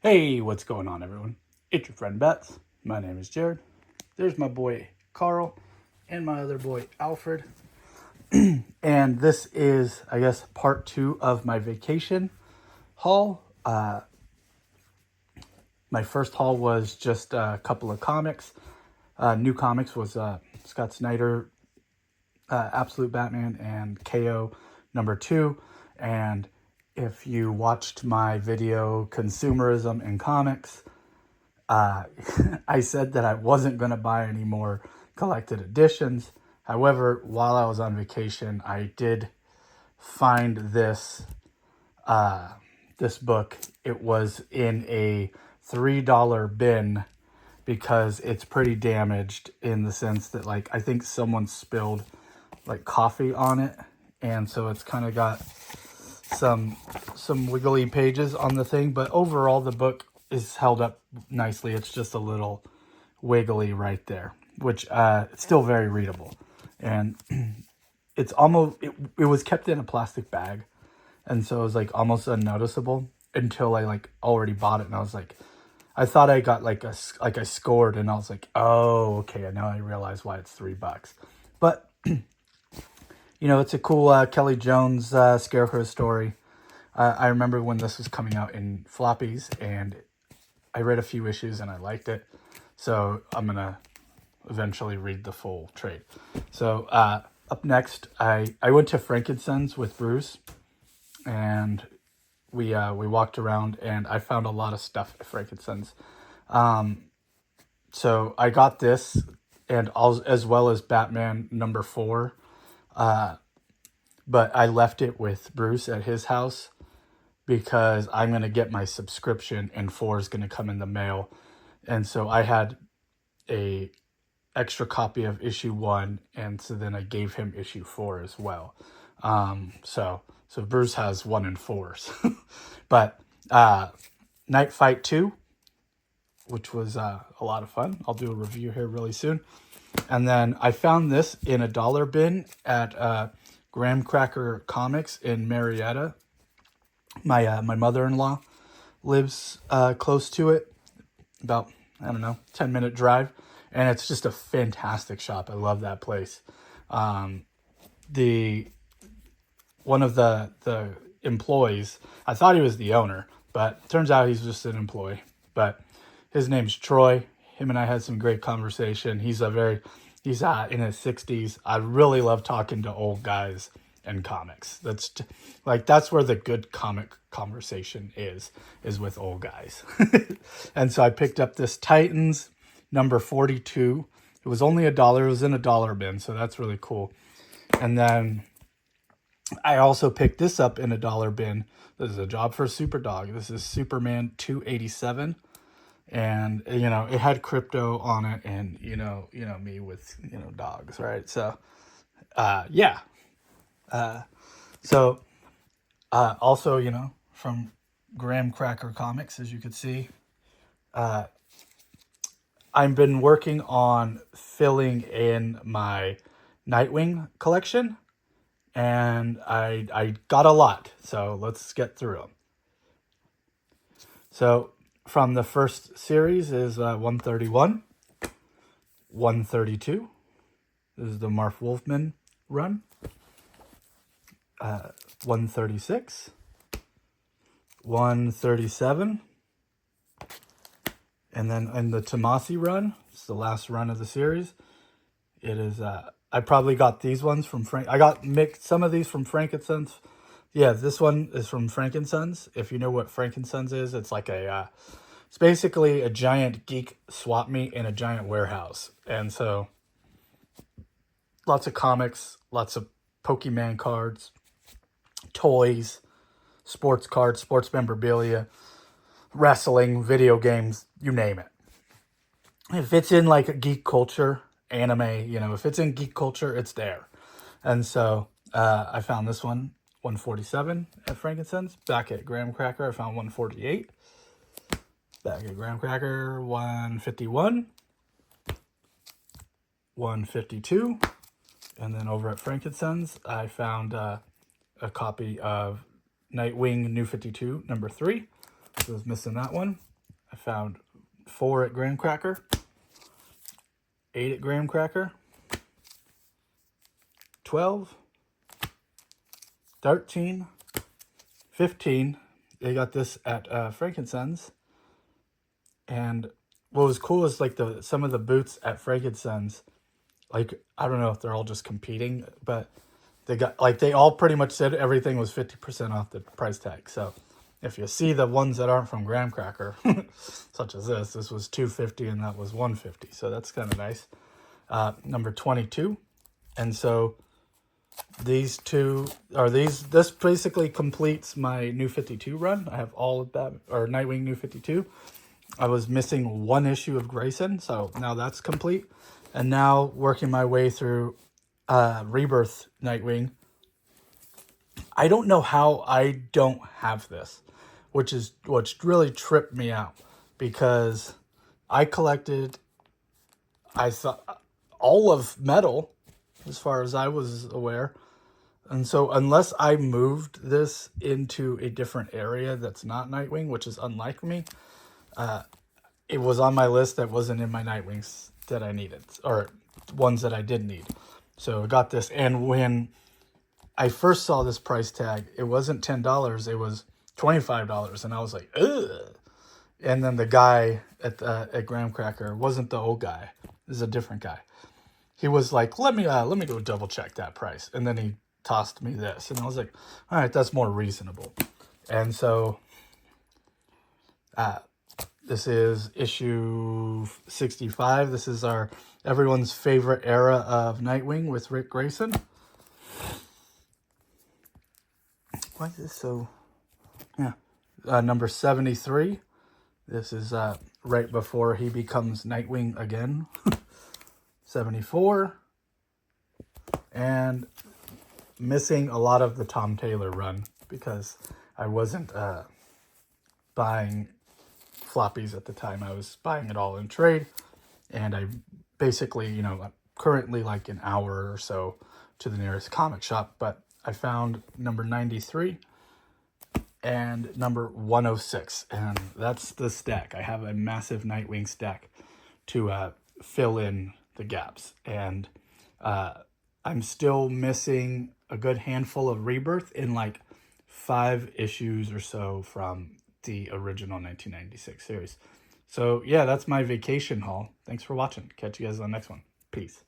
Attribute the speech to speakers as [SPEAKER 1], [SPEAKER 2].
[SPEAKER 1] Hey, what's going on, everyone? It's your friend Bets. My name is Jared. There's my boy Carl and my other boy Alfred. And this is, I guess, part two of my vacation haul. My first haul was just a couple of comics. New comics was Scott Snyder, Absolute Batman, and KO #2. And if you watched my video, Consumerism in Comics, I said that I wasn't going to buy any more collected editions. However, while I was on vacation, I did find this book. It was in a $3 bin because it's pretty damaged in the sense that, like, I think someone spilled like coffee on it, and so it's kind of got some wiggly pages on the thing, but overall the book is held up nicely. It's just a little wiggly right there, which it's still very readable, and it's almost it was kept in a plastic bag, and so it was like almost unnoticeable until I like already bought it, and I was like, I thought I got like I scored, and I was like, oh, okay, now I realize why it's $3. But you know, it's a cool Kelly Jones Scarecrow story. I remember when this was coming out in floppies, and I read a few issues and I liked it. So I'm going to eventually read the full trade. So up next, I went to Frankincense with Bruce, and we walked around, and I found a lot of stuff at Frankincense. So I got this, and as well as Batman #4. But I left it with Bruce at his house because I'm going to get my subscription and 4 is going to come in the mail. And so I had a extra copy of issue 1, and so then I gave him issue 4 as well. So Bruce has 1 and 4s. But Night Fight 2, which was a lot of fun. I'll do a review here really soon. And then I found this in a dollar bin at Graham Cracker Comics in Marietta. My mother-in-law lives close to it, about, I don't know, 10-minute drive, and it's just a fantastic shop. I love that place. The one of the employees, I thought he was the owner, but turns out he's just an employee. But his name's Troy. Him and I had some great conversation. He's in his 60s. I really love talking to old guys and comics. That's where the good comic conversation is with old guys. And so I picked up this Titans #42. It was only $1. It was in a dollar bin, so that's really cool. And then I also picked this up in a dollar bin. This is a job for Superdog. This is Superman 287. And, you know, it had crypto on it, and, you know, me with, dogs, right? So, yeah. Also, from Graham Cracker Comics, as you can see, I've been working on filling in my Nightwing collection, and I got a lot, so let's get through them. So from the first series is 131, 132. This is the Marv Wolfman run. 136, 137, and then in the Tomasi run, it's the last run of the series. It is, I probably got these ones from I got some of these from Frankincense. Yeah, this one is from Frankincense. If you know what Frankincense is, it's like it's basically a giant geek swap meet in a giant warehouse. And so lots of comics, lots of Pokemon cards, toys, sports cards, sports memorabilia, wrestling, video games, you name it. If it's in like a geek culture, anime, if it's in geek culture, it's there. And so I found this one, 147 at Frankincense. Back at Graham Cracker, I found 148. Back at Graham Cracker, 151, 152. And then over at Frankincense, I found a copy of Nightwing New 52 #3. So I was missing that one. I found 4 at Graham Cracker, 8 at Graham Cracker, 12, 13, 15. They got this at Frankincense. And what was cool is like some of the boots at Frankincense, like, I don't know if they're all just competing, but they got, like, they all pretty much said everything was 50% off the price tag. So if you see the ones that aren't from Graham Cracker, such as this was $250 and that was $150. So that's kind of nice. Number 22. And so these two are this basically completes my New 52 run. I have all of that, or Nightwing New 52. I was missing 1 issue of Grayson, so now that's complete. And now working my way through Rebirth Nightwing. I don't know how I don't have this, which really tripped me out, because I collected, I thought, all of Metal, as far as I was aware. And so unless I moved this into a different area that's not Nightwing, which is unlike me, it was on my list that wasn't in my Nightwings that I needed, or ones that I did need. So I got this, and when I first saw this price tag, it wasn't $10, it was $25, and I was like, ugh. And then the guy at Graham Cracker wasn't the old guy; this is a different guy. He was like, let me go double check that price, and then he tossed me this, and I was like, all right, that's more reasonable. And so this is issue 65. This is everyone's favorite era of Nightwing with Rick Grayson. Why is this so... Yeah. Number 73. This is right before he becomes Nightwing again. 74. And missing a lot of the Tom Taylor run, because I wasn't buying floppies at the time. I was buying it all in trade, and I basically, I'm currently like an hour or so to the nearest comic shop, but I found number 93 and number 106, and that's the stack. I have a massive Nightwing stack to fill in the gaps, and I'm still missing a good handful of Rebirth in like 5 issues or so from the original 1996 series. So yeah, that's my vacation haul. Thanks for watching. Catch you guys on the next one. Peace.